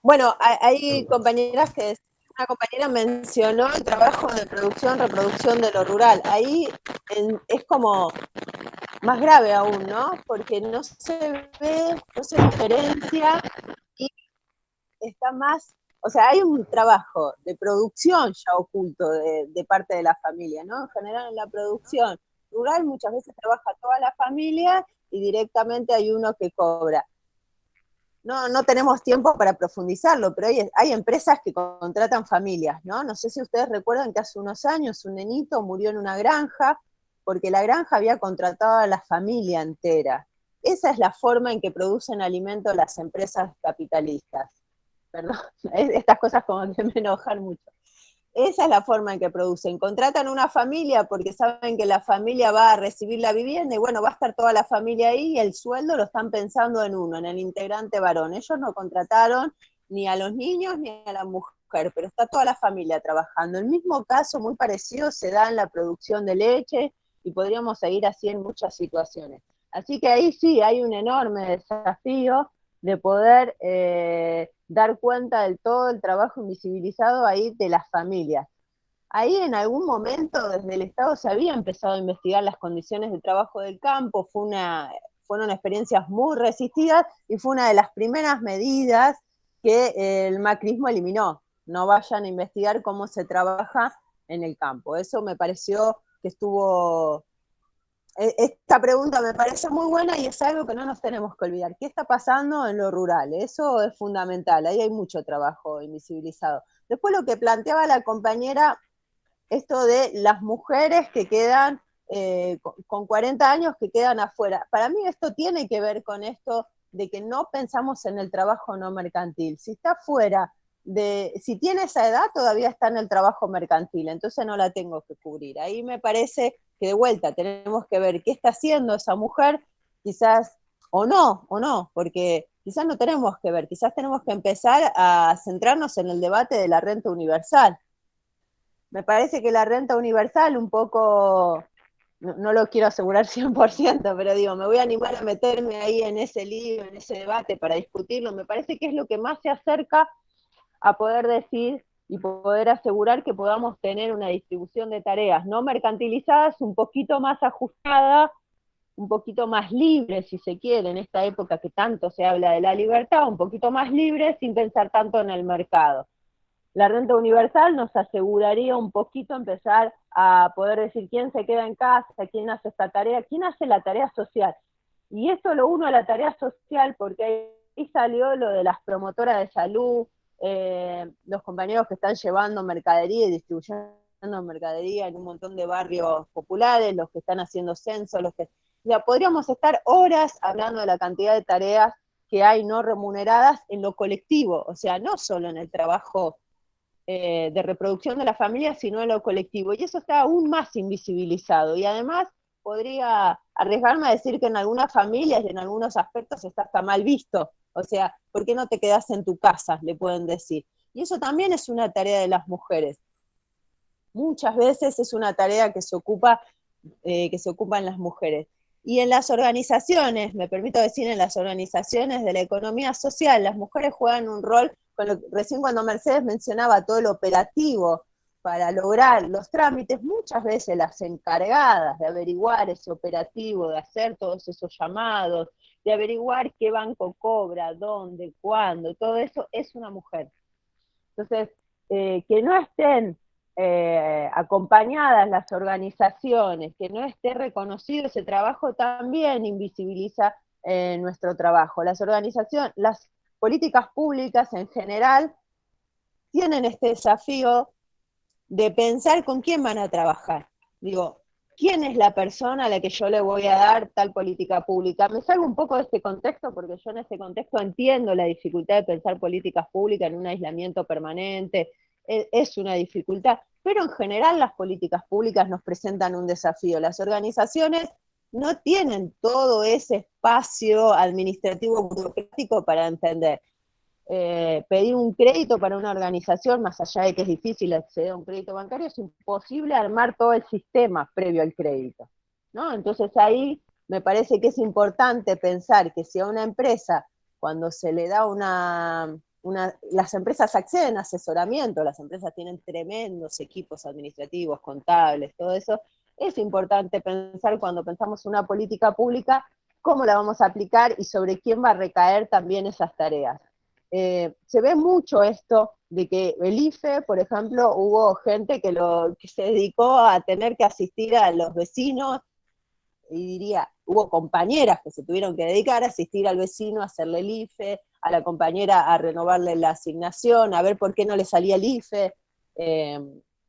Bueno, hay compañeras que, una compañera mencionó el trabajo de producción, reproducción de lo rural. Ahí es como más grave aún, ¿no? Porque no se ve, no se diferencia y está más, o sea, hay un trabajo de producción ya oculto de parte de la familia, ¿no? En general en la producción rural muchas veces trabaja toda la familia y directamente hay uno que cobra. No tenemos tiempo para profundizarlo, pero hay empresas que contratan familias, ¿no? No sé si ustedes recuerdan que hace unos años un nenito murió en una granja porque la granja había contratado a la familia entera. Esa es la forma en que producen alimentos las empresas capitalistas. Perdón, estas cosas como que me enojan mucho. Esa es la forma en que producen. Contratan una familia porque saben que la familia va a recibir la vivienda y bueno, va a estar toda la familia ahí y el sueldo lo están pensando en uno, en el integrante varón. Ellos no contrataron ni a los niños ni a la mujer, pero está toda la familia trabajando. El mismo caso muy parecido se da en la producción de leche y podríamos seguir así en muchas situaciones. Así que ahí sí hay un enorme desafío de poder dar cuenta del todo el trabajo invisibilizado ahí de las familias. Ahí en algún momento desde el Estado se había empezado a investigar las condiciones de trabajo del campo, fueron experiencias muy resistidas y fue una de las primeras medidas que el macrismo eliminó. No vayan a investigar cómo se trabaja en el campo. Eso me pareció que estuvo esta pregunta me parece muy buena y es algo que no nos tenemos que olvidar. ¿Qué está pasando en lo rural? Eso es fundamental, ahí hay mucho trabajo invisibilizado. Después lo que planteaba la compañera, esto de las mujeres que quedan con 40 años que quedan afuera. Para mí esto tiene que ver con esto de que no pensamos en el trabajo no mercantil. Si está fuera si tiene esa edad, todavía está en el trabajo mercantil, entonces no la tengo que cubrir. Ahí me parece que de vuelta tenemos que ver qué está haciendo esa mujer, quizás, o no, porque quizás no tenemos que ver, quizás tenemos que empezar a centrarnos en el debate de la renta universal. Me parece que la renta universal un poco, no lo quiero asegurar 100%, pero digo, me voy a animar a meterme ahí en ese lío, en ese debate para discutirlo. Me parece que es lo que más se acerca a poder decir y poder asegurar que podamos tener una distribución de tareas no mercantilizadas, un poquito más ajustada, un poquito más libre, si se quiere, en esta época que tanto se habla de la libertad, un poquito más libre sin pensar tanto en el mercado. La renta universal nos aseguraría un poquito empezar a poder decir quién se queda en casa, quién hace esta tarea, quién hace la tarea social. Y esto lo uno a la tarea social porque ahí salió lo de las promotoras de salud, los compañeros que están llevando mercadería y distribuyendo mercadería en un montón de barrios populares, los que están haciendo censo, ya podríamos estar horas hablando de la cantidad de tareas que hay no remuneradas en lo colectivo, o sea, no solo en el trabajo de reproducción de la familia, sino en lo colectivo. Y eso está aún más invisibilizado. Y además podría arriesgarme a decir que en algunas familias y en algunos aspectos está hasta mal visto. O sea, ¿por qué no te quedas en tu casa? Le pueden decir. Y eso también es una tarea de las mujeres. Muchas veces es una tarea que se ocupan las mujeres. Y en las organizaciones, me permito decir, en las organizaciones de la economía social, las mujeres juegan un rol, recién cuando Mercedes mencionaba todo lo operativo para lograr los trámites, muchas veces las encargadas de averiguar ese operativo, de hacer todos esos llamados, de averiguar qué banco cobra, dónde, cuándo, todo eso es una mujer. Entonces, que no estén acompañadas las organizaciones, que no esté reconocido ese trabajo, también invisibiliza nuestro trabajo. Las organizaciones, las políticas públicas en general tienen este desafío de pensar con quién van a trabajar. Digo, ¿quién es la persona a la que yo le voy a dar tal política pública? Me salgo un poco de este contexto porque yo en este contexto entiendo la dificultad de pensar políticas públicas en un aislamiento permanente, es una dificultad, pero en general las políticas públicas nos presentan un desafío. Las organizaciones no tienen todo ese espacio administrativo burocrático para entender. Pedir un crédito para una organización, más allá de que es difícil acceder a un crédito bancario, es imposible armar todo el sistema previo al crédito, ¿no? Entonces ahí me parece que es importante pensar que si a una empresa, cuando se le da las empresas acceden a asesoramiento, las empresas tienen tremendos equipos administrativos, contables, todo eso. Es importante pensar cuando pensamos una política pública, cómo la vamos a aplicar y sobre quién va a recaer también esas tareas. Se ve mucho esto de que el IFE, por ejemplo, hubo gente que se dedicó a tener que asistir a los vecinos, y diría, hubo compañeras que se tuvieron que dedicar a asistir al vecino, a hacerle el IFE, a la compañera a renovarle la asignación, a ver por qué no le salía el IFE,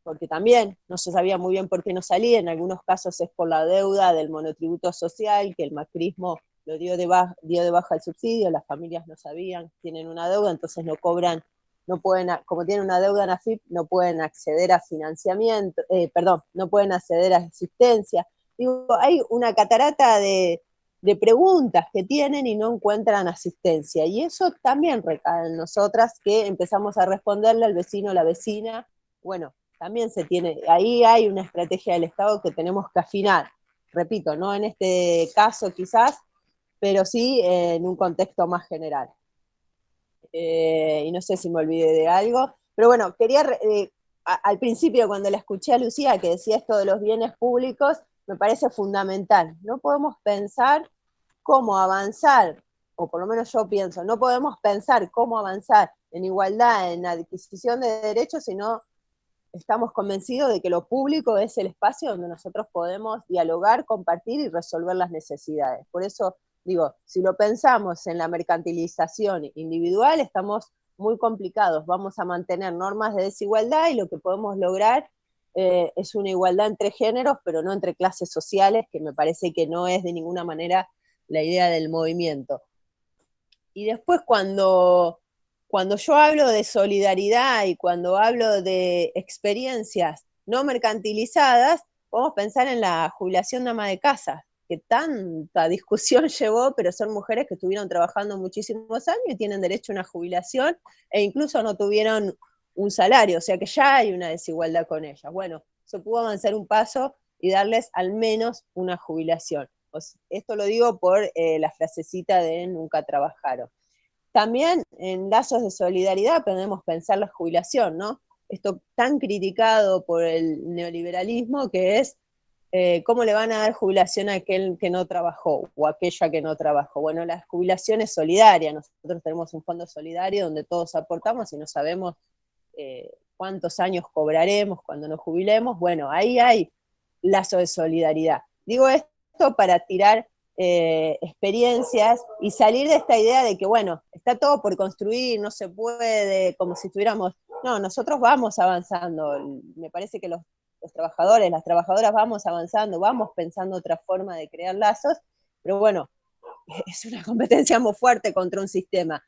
porque también no se sabía muy bien por qué no salía, en algunos casos es por la deuda del monotributo social, que el macrismo lo dio de baja el subsidio, las familias no sabían, tienen una deuda, entonces no cobran, no pueden, como tienen una deuda en AFIP, no pueden acceder a financiamiento, no pueden acceder a asistencia. Digo, hay una catarata de preguntas que tienen y no encuentran asistencia. Y eso también recae en nosotras, que empezamos a responderle al vecino o la vecina. Bueno, también ahí hay una estrategia del Estado que tenemos que afinar. Repito, no en este caso quizás, pero sí en un contexto más general. Y no sé si me olvidé de algo, pero bueno, al principio cuando la escuché a Lucía que decía esto de los bienes públicos, me parece fundamental. No podemos pensar cómo avanzar, o por lo menos yo pienso, no podemos pensar cómo avanzar en igualdad, en adquisición de derechos, si no estamos convencidos de que lo público es el espacio donde nosotros podemos dialogar, compartir y resolver las necesidades. Por eso digo, si lo pensamos en la mercantilización individual, estamos muy complicados. Vamos a mantener normas de desigualdad y lo que podemos lograr es una igualdad entre géneros, pero no entre clases sociales, que me parece que no es de ninguna manera la idea del movimiento. Y después cuando yo hablo de solidaridad y cuando hablo de experiencias no mercantilizadas, podemos pensar en la jubilación de ama de casa, que tanta discusión llevó, pero son mujeres que estuvieron trabajando muchísimos años y tienen derecho a una jubilación e incluso no tuvieron un salario, o sea que ya hay una desigualdad con ellas. Bueno, se pudo avanzar un paso y darles al menos una jubilación. Esto lo digo por la frasecita de nunca trabajaron. También en lazos de solidaridad podemos pensar la jubilación, ¿no? Esto tan criticado por el neoliberalismo que es cómo le van a dar jubilación a aquel que no trabajó o a aquella que no trabajó. Bueno, la jubilación es solidaria, nosotros tenemos un fondo solidario donde todos aportamos y no sabemos cuántos años cobraremos cuando nos jubilemos. Bueno, ahí hay lazo de solidaridad. Digo esto para tirar experiencias y salir de esta idea de que, bueno, está todo por construir, no se puede, como si estuviéramos, no, nosotros vamos avanzando, me parece que los trabajadores, las trabajadoras vamos avanzando, vamos pensando otra forma de crear lazos, pero bueno, es una competencia muy fuerte contra un sistema.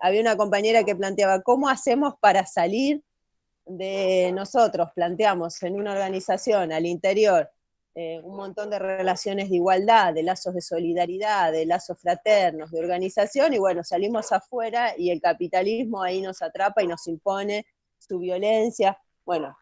Había una compañera que planteaba, ¿cómo hacemos para salir de nosotros? Planteamos en una organización al interior un montón de relaciones de igualdad, de lazos de solidaridad, de lazos fraternos, de organización, y bueno, salimos afuera y el capitalismo ahí nos atrapa y nos impone su violencia. Bueno,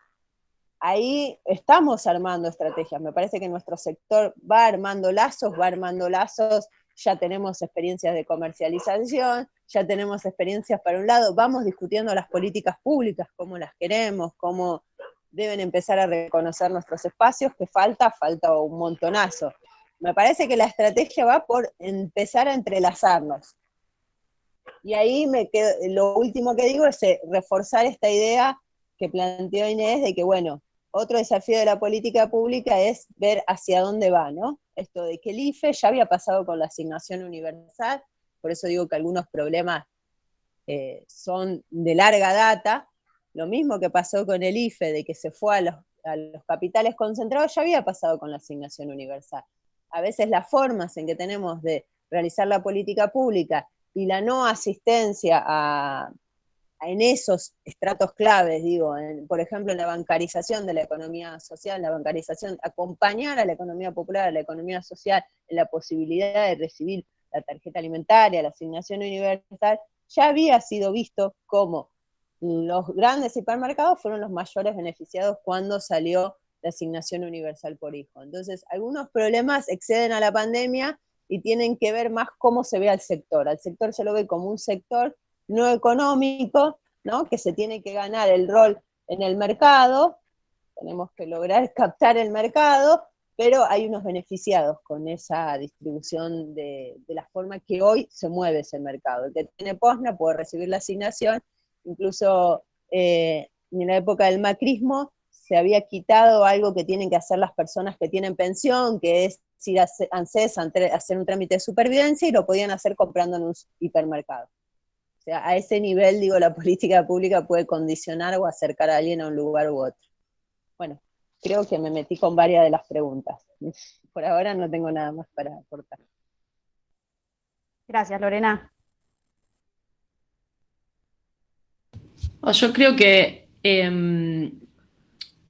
ahí estamos armando estrategias. Me parece que nuestro sector va armando lazos, ya tenemos experiencias de comercialización, ya tenemos experiencias para un lado, vamos discutiendo las políticas públicas, cómo las queremos, cómo deben empezar a reconocer nuestros espacios, que falta un montonazo. Me parece que la estrategia va por empezar a entrelazarnos. Y ahí lo último que digo es reforzar esta idea que planteó Inés de que, bueno, otro desafío de la política pública es ver hacia dónde va, ¿no? Esto de que el IFE ya había pasado con la asignación universal, por eso digo que algunos problemas son de larga data. Lo mismo que pasó con el IFE, de que se fue a los capitales concentrados, ya había pasado con la asignación universal. A veces las formas en que tenemos de realizar la política pública y la no asistencia en esos estratos claves, digo, por ejemplo, en la bancarización de la economía social, la bancarización, acompañar a la economía popular, a la economía social, en la posibilidad de recibir la tarjeta alimentaria, la asignación universal, ya había sido visto como los grandes hipermercados fueron los mayores beneficiados cuando salió la asignación universal por hijo. Entonces, algunos problemas exceden a la pandemia y tienen que ver más cómo se ve al sector. Al sector se lo ve como un sector no económico, ¿no? Que se tiene que ganar el rol en el mercado, tenemos que lograr captar el mercado, pero hay unos beneficiados con esa distribución de la forma que hoy se mueve ese mercado. El que tiene POSNA puede recibir la asignación, incluso en la época del macrismo se había quitado algo que tienen que hacer las personas que tienen pensión, que es ir a ANSES a hacer un trámite de supervivencia, y lo podían hacer comprando en un hipermercado. O sea, a ese nivel, digo, la política pública puede condicionar o acercar a alguien a un lugar u otro. Bueno, creo que me metí con varias de las preguntas. Por ahora no tengo nada más para aportar. Gracias, Lorena. Yo creo que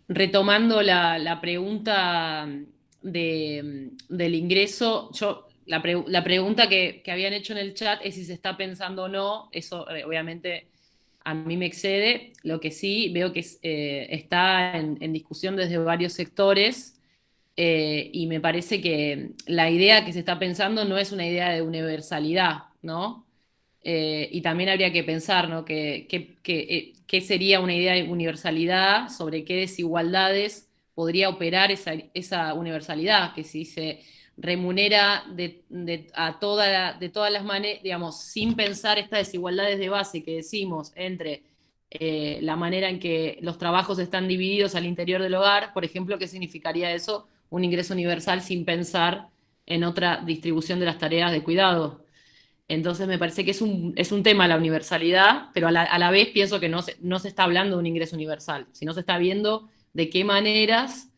retomando la pregunta del ingreso, la pregunta que habían hecho en el chat es si se está pensando o no. Eso obviamente a mí me excede. Lo que sí veo que está en discusión desde varios sectores, y me parece que la idea que se está pensando no es una idea de universalidad, ¿no? Y también habría que pensar, ¿no? ¿Qué sería una idea de universalidad? ¿Sobre qué desigualdades podría operar esa universalidad? Que si se remunera de todas las maneras, digamos, sin pensar estas desigualdades de base que decimos entre la manera en que los trabajos están divididos al interior del hogar, por ejemplo, ¿qué significaría eso? Un ingreso universal sin pensar en otra distribución de las tareas de cuidado. Entonces me parece que es un tema la universalidad, pero a la vez pienso que no se está hablando de un ingreso universal, sino se está viendo de qué maneras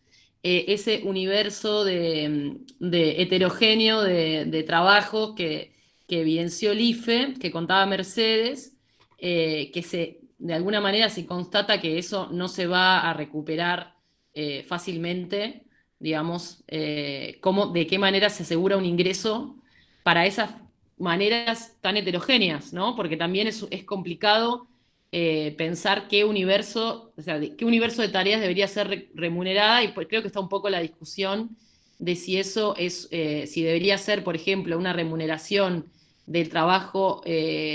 ese universo de heterogéneo de trabajos que evidenció el IFE, que contaba Mercedes, de alguna manera se constata que eso no se va a recuperar fácilmente, digamos, de qué manera se asegura un ingreso para esas maneras tan heterogéneas, ¿no? Porque también es complicado pensar qué universo, o sea, qué universo de tareas debería ser remunerada, y pues creo que está un poco la discusión de si eso si debería ser, por ejemplo, una remuneración del trabajo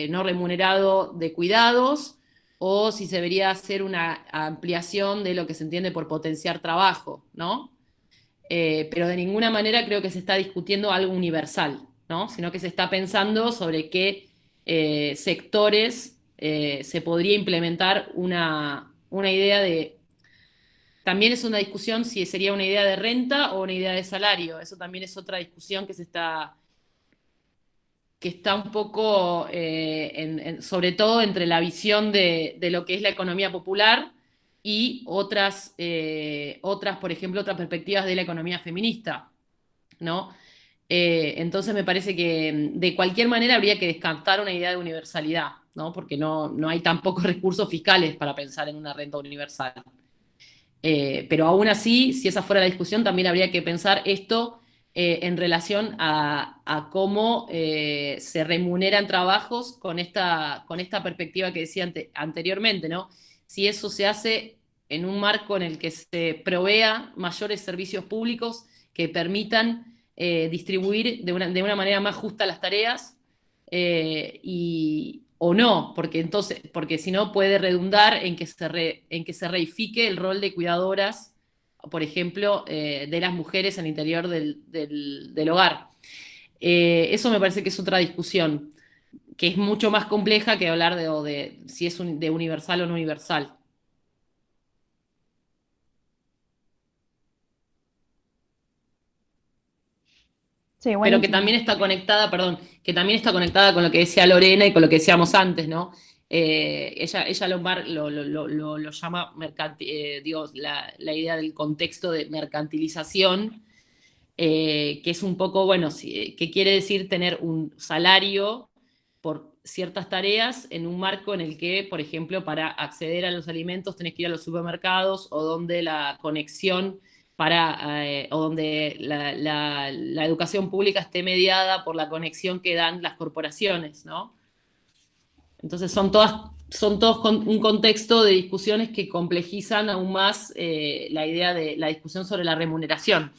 no remunerado de cuidados, o si se debería hacer una ampliación de lo que se entiende por potenciar trabajo, ¿no? Pero de ninguna manera creo que se está discutiendo algo universal, ¿no? Sino que se está pensando sobre qué sectores se podría implementar una idea de... También es una discusión si sería una idea de renta o una idea de salario. Eso también es otra discusión que está un poco, sobre todo entre la visión de lo que es la economía popular y por ejemplo, otras perspectivas de la economía feminista, ¿no? Entonces me parece que de cualquier manera habría que descartar una idea de universalidad, ¿no? Porque no hay tampoco recursos fiscales para pensar en una renta universal. Pero aún así, si esa fuera la discusión, también habría que pensar esto en relación a cómo se remuneran trabajos con esta perspectiva que decía anteriormente, ¿no? Si eso se hace en un marco en el que se provea mayores servicios públicos que permitan distribuir de una manera más justa las tareas, o no, porque si no puede redundar en que se reifique el rol de cuidadoras, por ejemplo, de las mujeres al interior del hogar. Eso me parece que es otra discusión, que es mucho más compleja que hablar de si es de universal o no universal. Sí, Pero que buenísimo. también está conectada, perdón, que también está conectada con lo que decía Lorena y con lo que decíamos antes, ¿no? Ella lo llama la idea del contexto de mercantilización, que es un poco, bueno, que quiere decir tener un salario por ciertas tareas en un marco en el que, por ejemplo, para acceder a los alimentos tenés que ir a los supermercados, o donde la conexión o donde la educación pública esté mediada por la conexión que dan las corporaciones, ¿no? Entonces son todos un contexto de discusiones que complejizan aún más la idea de la discusión sobre la remuneración.